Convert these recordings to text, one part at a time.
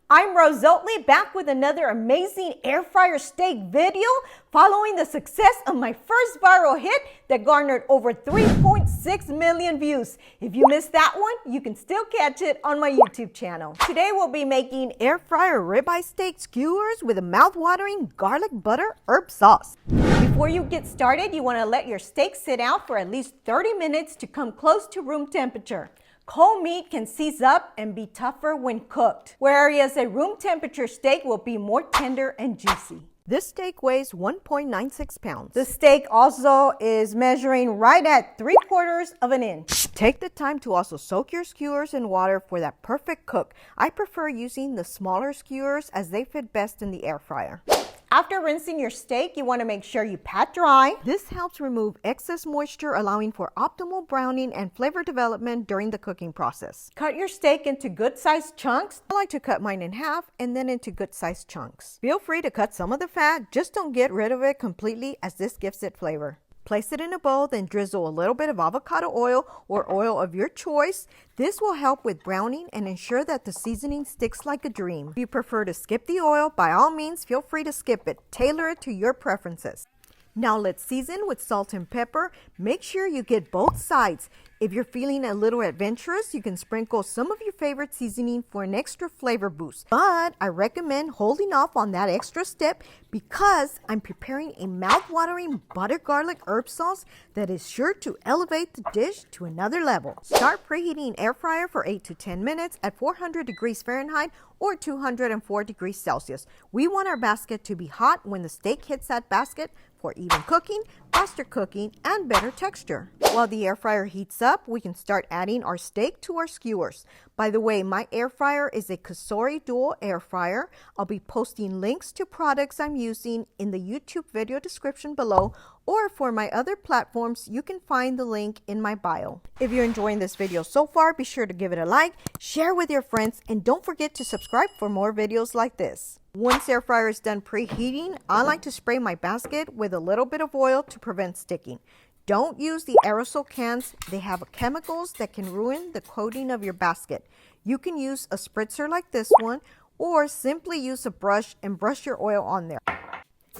I'm Rosemary, back with another amazing air fryer steak video following the success of my first viral hit that garnered over 3.6 million views. If you missed that one, you can still catch it on my YouTube channel. Today we'll be making air fryer ribeye steak skewers with a mouth-watering garlic butter herb sauce. Before you get started, you want to let your steak sit out for at least 30 minutes to come close to room temperature. Cold meat can seize up and be tougher when cooked, whereas a room temperature steak will be more tender and juicy. This steak weighs 1.96 pounds. The steak also is measuring right at 3/4 of an inch. Take the time to also soak your skewers in water for that perfect cook. I prefer using the smaller skewers as they fit best in the air fryer. After rinsing your steak, you want to make sure you pat dry. This helps remove excess moisture, allowing for optimal browning and flavor development during the cooking process. Cut your steak into good-sized chunks. I like to cut mine in half and then into good-sized chunks. Feel free to cut some of the fat, just don't get rid of it completely as this gives it flavor. Place it in a bowl, then drizzle a little bit of avocado oil or oil of your choice. This will help with browning and ensure that the seasoning sticks like a dream. If you prefer to skip the oil, by all means, feel free to skip it. Tailor it to your preferences. Now let's season with salt and pepper. Make sure you get both sides. If you're feeling a little adventurous, you can sprinkle some of your favorite seasoning for an extra flavor boost. But I recommend holding off on that extra step because I'm preparing a mouth-watering butter garlic herb sauce that is sure to elevate the dish to another level. Start preheating air fryer for 8 to 10 minutes at 400 degrees Fahrenheit or 204 degrees Celsius. We want our basket to be hot when the steak hits that basket for even cooking, faster cooking, and better texture. While the air fryer heats up, we can start adding our steak to our skewers. By the way, my air fryer is a Cosori dual air fryer. I'll be posting links to products I'm using in the YouTube video description below, or for my other platforms, you can find the link in my bio. If you're enjoying this video so far, be sure to give it a like, share with your friends, and don't forget to subscribe for more videos like this. Once air fryer is done preheating, I like to spray my basket with a little bit of oil to prevent sticking. Don't use the aerosol cans. They have chemicals that can ruin the coating of your basket. You can use a spritzer like this one, or simply use a brush and brush your oil on there.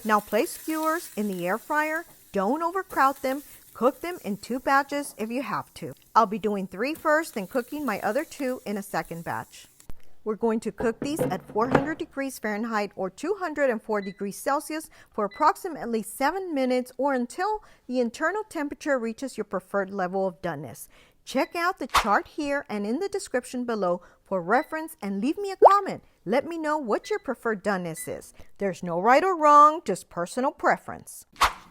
Now place skewers in the air fryer. Don't overcrowd them. Cook them in 2 batches if you have to. I'll be doing 3 first and cooking my other 2 in a second batch. We're going to cook these at 400 degrees Fahrenheit or 204 degrees Celsius for approximately 7 minutes or until the internal temperature reaches your preferred level of doneness. Check out the chart here and in the description below for reference and leave me a comment. Let me know what your preferred doneness is. There's no right or wrong, just personal preference.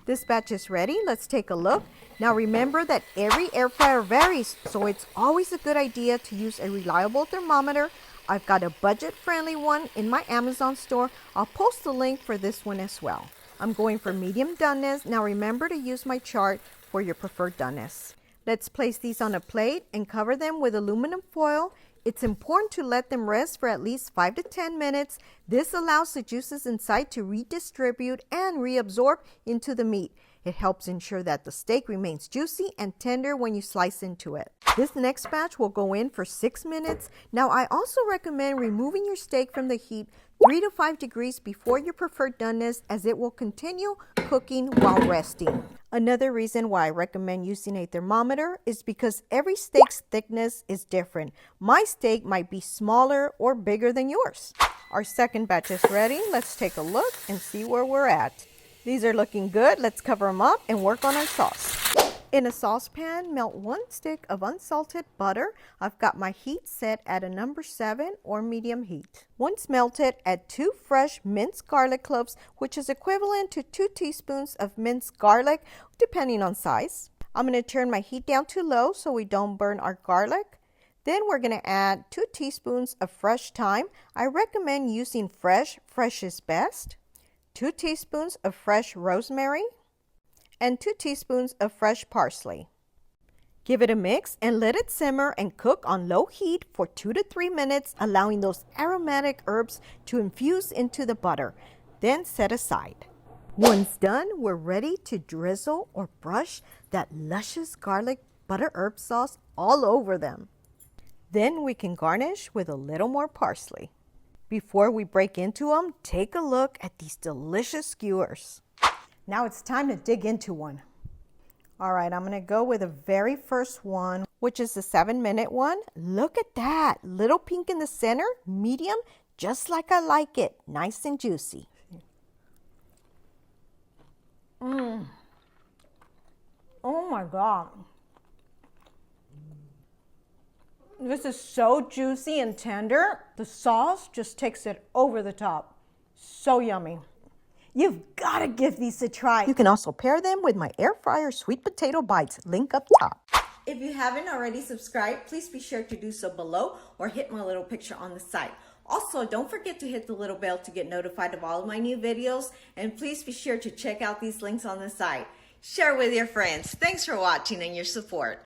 This batch is ready. Let's take a look. Now remember that every air fryer varies, so it's always a good idea to use a reliable thermometer. I've got a budget-friendly one in my Amazon store. I'll post the link for this one as well. I'm going for medium doneness. Now remember to use my chart for your preferred doneness. Let's place these on a plate and cover them with aluminum foil. It's important to let them rest for at least 5 to 10 minutes. This allows the juices inside to redistribute and reabsorb into the meat. It helps ensure that the steak remains juicy and tender when you slice into it. This next batch will go in for 6 minutes. Now I also recommend removing your steak from the heat 3 to 5 degrees before your preferred doneness, as it will continue cooking while resting. Another reason why I recommend using a thermometer is because every steak's thickness is different. My steak might be smaller or bigger than yours. Our second batch is ready. Let's take a look and see where we're at. These are looking good. Let's cover them up and work on our sauce. In a saucepan, melt 1 stick of unsalted butter. I've got my heat set at a number 7 or medium heat. Once melted, add 2 fresh minced garlic cloves, which is equivalent to 2 teaspoons of minced garlic, depending on size. I'm going to turn my heat down to low so we don't burn our garlic. Then we're going to add 2 teaspoons of fresh thyme. I recommend using fresh. Fresh is best. 2 teaspoons of fresh rosemary, and 2 teaspoons of fresh parsley. Give it a mix and let it simmer and cook on low heat for 2 to 3 minutes, allowing those aromatic herbs to infuse into the butter. Then set aside. Once done, we're ready to drizzle or brush that luscious garlic butter herb sauce all over them. Then we can garnish with a little more parsley. Before we break into them, take a look at these delicious skewers. Now it's time to dig into one. All right, I'm gonna go with the very first one, which is the 7-minute one. Look at that, little pink in the center, medium, just like I like it, nice and juicy. Oh my God. This is so juicy and tender. The sauce just takes it over the top. So yummy. You've got to give these a try. You can also pair them with my air fryer sweet potato bites, link up top. If you haven't already subscribed, please be sure to do so below or hit my little picture on the side. Also, don't forget to hit the little bell to get notified of all of my new videos, and please be sure to check out these links on the side. Share with your friends. Thanks for watching and your support.